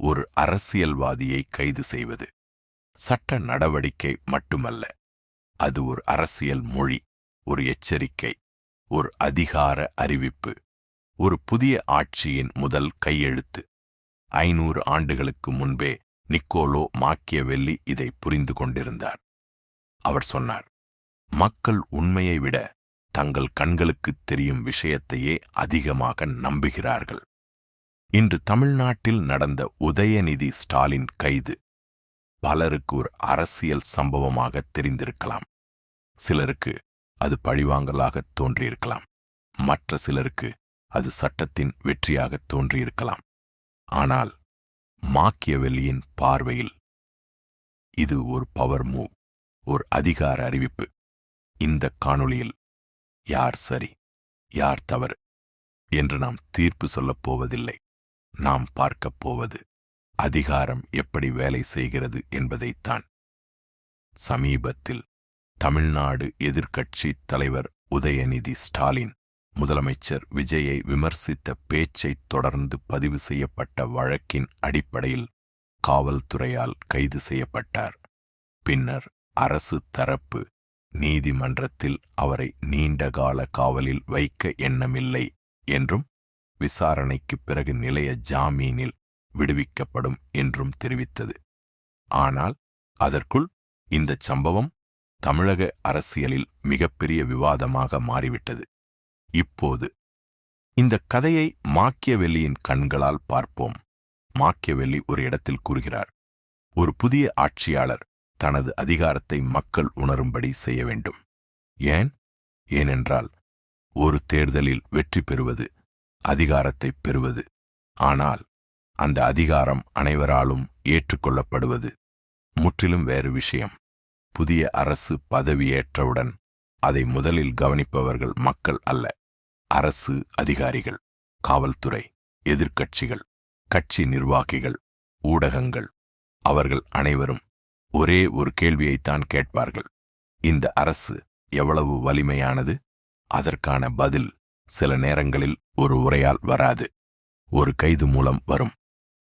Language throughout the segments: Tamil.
ஒரு அரசியல்வாதியை கைது செய்வது சட்ட நடவடிக்கை மட்டுமல்ல, அது ஒரு அரசியல் மொழி, ஒரு எச்சரிக்கை, ஒரு அதிகார அறிவிப்பு, ஒரு புதிய ஆட்சியின் முதல் கையெழுத்து. 500 ஆண்டுகளுக்கு முன்பே நிக்கோலோ மாக்கியவெல்லி இதை புரிந்து கொண்டிருந்தார். அவர் சொன்னார், மக்கள் உண்மையை விட தங்கள் கண்களுக்குத் தெரியும் விஷயத்தையே அதிகமாக நம்புகிறார்கள். இன்று தமிழ்நாட்டில் நடந்த உதயநிதி ஸ்டாலின் கைது பலருக்கு ஒரு அரசியல் சம்பவமாக தெரிந்திருக்கலாம். சிலருக்கு அது பழிவாங்கலாக தோன்றியிருக்கலாம். மற்ற சிலருக்கு அது சட்டத்தின் வெற்றியாக தோன்றியிருக்கலாம். ஆனால் மாக்கியவெல்லியின் பார்வையில் இது ஒரு பவர் மூவ், ஒரு அதிகார அறிவிப்பு. இந்த காணொளியில் யார் சரி, யார் தவறு என்று நாம் தீர்ப்பு சொல்லப் போவதில்லை. நாம் பார்க்கப் போவது அதிகாரம் எப்படி வேலை செய்கிறது என்பதைத்தான். சமீபத்தில் தமிழ்நாடு எதிர்க்கட்சித் தலைவர் உதயநிதி ஸ்டாலின் முதலமைச்சர் விஜயை விமர்சித்த பேச்சைத் தொடர்ந்து பதிவு செய்யப்பட்ட வழக்கின் அடிப்படையில் காவல்துறையால் கைது செய்யப்பட்டார். பின்னர் அரசு தரப்பு நீதிமன்றத்தில் அவரை நீண்டகால காவலில் வைக்க எண்ணமில்லை என்றும் விசாரணைக்குப் பிறகு நிலைய ஜாமீனில் விடுவிக்கப்படும் என்றும் தெரிவித்தது. ஆனால் அதற்குள் இந்த சம்பவம் தமிழக அரசியலில் மிகப்பெரிய விவாதமாக மாறிவிட்டது. இப்போது இந்த கதையை மாக்கியவெல்லியின் கண்களால் பார்ப்போம். மாக்கியவெல்லி ஒரு இடத்தில் கூறுகிறார், ஒரு புதிய ஆட்சியாளர் தனது அதிகாரத்தை மக்கள் உணரும்படி செய்ய வேண்டும். ஏனென்றால் ஒரு தேர்தலில் வெற்றி பெறுவது அதிகாரத்தை பெறுவது, ஆனால் அந்த அதிகாரம் அனைவராலும் ஏற்றுக்கொள்ளப்படுவது முற்றிலும் வேறு விஷயம். புதிய அரசு பதவியேற்றவுடன் அதை முதலில் கவனிப்பவர்கள் மக்கள் அல்ல, அரசு அதிகாரிகள், காவல்துறை, எதிர்க்கட்சிகள், கட்சி நிர்வாகிகள், ஊடகங்கள். அவர்கள் அனைவரும் ஒரே ஒரு கேள்வியைத்தான் கேட்பார்கள், இந்த அரசு எவ்வளவு வலிமையானது? அதற்கான பதில் சில நேரங்களில் ஒரு உரையால் வராது, ஒரு கைது மூலம் வரும்.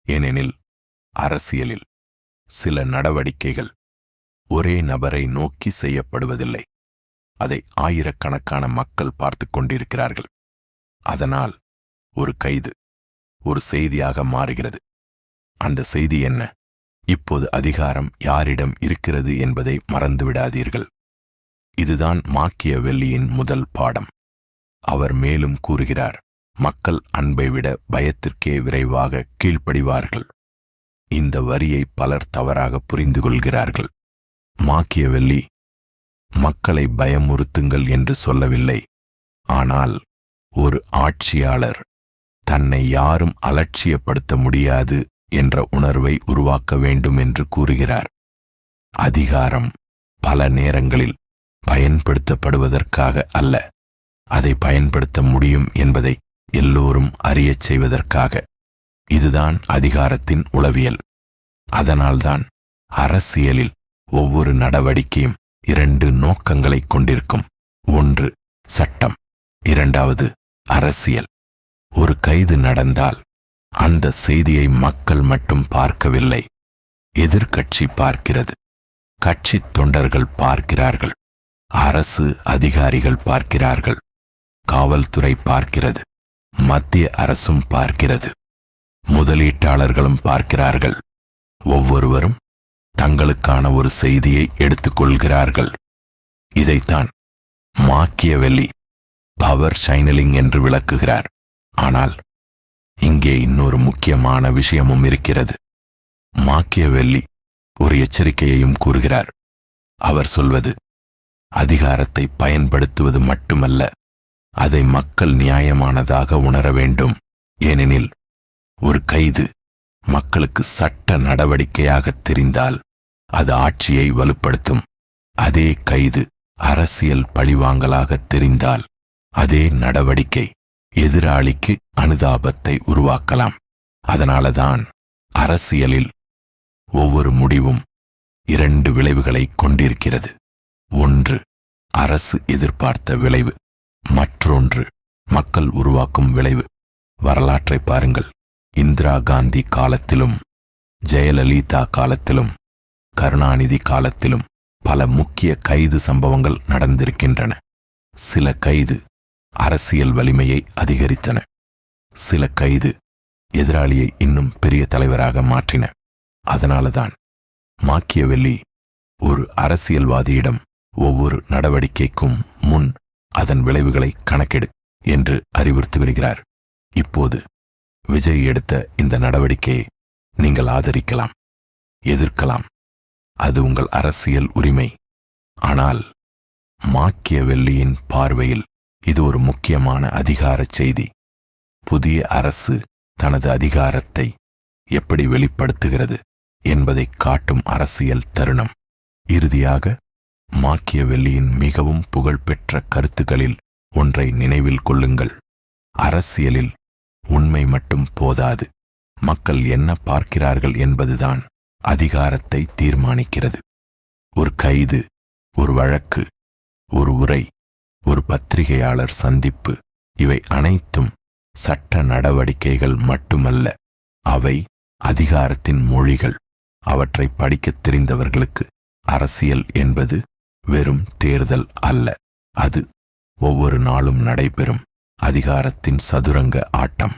ஏனெனில் அரசியலில் சில நடவடிக்கைகள் ஒரே நபரை நோக்கி செய்யப்படுவதில்லை, அதை ஆயிரக்கணக்கான மக்கள் பார்த்து கொண்டிருக்கிறார்கள். அதனால் ஒரு கைது ஒரு செய்தியாக மாறுகிறது. அந்த செய்தி என்ன? இப்போது அதிகாரம் யாரிடம் இருக்கிறது என்பதை மறந்துவிடாதீர்கள். இதுதான் மாக்கியவெல்லியின் முதல் பாடம். அவர் மேலும் கூறுகிறார், மக்கள் அன்பை விட பயத்திற்கே விரைவாக கீழ்ப்படிவார்கள். இந்த வரியை பலர் தவறாக புரிந்து கொள்கிறார்கள். மாக்கியவெல்லி மக்களை பயமுறுத்துங்கள் என்று சொல்லவில்லை, ஆனால் ஒரு ஆட்சியாளர் தன்னை யாரும் அலட்சியப்படுத்த முடியாது என்ற உணர்வை உருவாக்க வேண்டும் என்று கூறுகிறார். அதிகாரம் பல நேரங்களில் பயன்படுத்தப்படுவதற்காக அல்ல, அதை பயன்படுத்த முடியும் என்பதை எல்லோரும் அறியச் செய்வதற்காக. இதுதான் அதிகாரத்தின் உளவியல். அதனால்தான் அரசியலில் ஒவ்வொரு நடவடிக்கையும் 2 நோக்கங்களைக் கொண்டிருக்கும். ஒன்று சட்டம், இரண்டாவது அரசியல். ஒரு கைது நடந்தால் அந்த செய்தியை மக்கள் மட்டும் பார்க்கவில்லை, எதிர்க்கட்சி பார்க்கிறது, கட்சித் தொண்டர்கள் பார்க்கிறார்கள், அரசு அதிகாரிகள் பார்க்கிறார்கள், காவல்துறை பார்க்கிறது, மத்திய அரசும் பார்க்கிறது, முதலீட்டாளர்களும் பார்க்கிறார்கள். ஒவ்வொருவரும் தங்களுக்கான ஒரு செய்தியை எடுத்துக்கொள்கிறார்கள். இதைத்தான் மாக்கியவெல்லி பவர் சைனலிங் என்று விளக்குகிறார். ஆனால் இங்கே இன்னொரு முக்கியமான விஷயமும் இருக்கிறது. மாக்கியவெல்லி ஒரு எச்சரிக்கையையும் கூறுகிறார். அவர் சொல்வது, அதிகாரத்தை பயன்படுத்துவது மட்டுமல்ல, அதை மக்கள் நியாயமானதாக உணர வேண்டும். ஏனெனில் ஒரு கைது மக்களுக்கு சட்ட நடவடிக்கையாக தெரிந்தால் அது ஆட்சியை வலுப்படுத்தும். அதே கைது அரசியல் பழிவாங்கலாக தெரிந்தால் அதே நடவடிக்கை எதிராளிக்கு அனுதாபத்தை உருவாக்கலாம். அதனாலதான் அரசியலில் ஒவ்வொரு முடிவும் 2 விளைவுகளைக் கொண்டிருக்கிறது. ஒன்று அரசு எதிர்பார்த்த விளைவு, மற்றொன்று மக்கள் உருவாக்கும் விளைவு. வரலாற்றை பாருங்கள். இந்திரா காந்தி காலத்திலும் ஜெயலலிதா காலத்திலும் கருணாநிதி காலத்திலும் பல முக்கிய கைது சம்பவங்கள் நடந்திருக்கின்றன. சில கைது அரசியல் வலிமையை அதிகரித்தன. சில கைது எதிராளியை இன்னும் பெரிய தலைவராக மாற்றின. அதனால்தான் மாக்கியவெல்லி ஒரு அரசியல்வாதியிடம் ஒவ்வொரு நடவடிக்கைக்கும் முன் அதன் விளைவுகளை கணக்கெடு என்று அறிவுறுத்தி வருகிறார். இப்போது விஜய் எடுத்த இந்த நடவடிக்கையை நீங்கள் ஆதரிக்கலாம், எதிர்க்கலாம். அது உங்கள் அரசியல் உரிமை. ஆனால் மாக்கியவெல்லியின் பார்வையில் இது ஒரு முக்கியமான அதிகாரச் செய்தி. புதிய அரசு தனது அதிகாரத்தை எப்படி வெளிப்படுத்துகிறது என்பதை காட்டும் அரசியல் தருணம். இறுதியாக மாக்கியவெல்லியின் மிகவும் புகழ்பெற்ற கருத்துக்களில் ஒன்றை நினைவில் கொள்ளுங்கள். அரசியலில் உண்மை மட்டும் போதாது, மக்கள் என்ன பார்க்கிறார்கள் என்பதுதான் அதிகாரத்தை தீர்மானிக்கிறது. ஒரு கைது, ஒரு வழக்கு, ஒரு உரை, ஒரு பத்திரிகையாளர் சந்திப்பு, இவை அனைத்தும் சட்ட நடவடிக்கைகள் மட்டுமல்ல, அவை அதிகாரத்தின் மொழிகள். அவற்றை படிக்கத் தெரிந்தவர்களுக்கு அரசியல் என்பது வெறும் தேர்தல் அல்ல, அது ஒவ்வொரு நாளும் நடைபெறும் அதிகாரத்தின் சதுரங்க ஆட்டம்.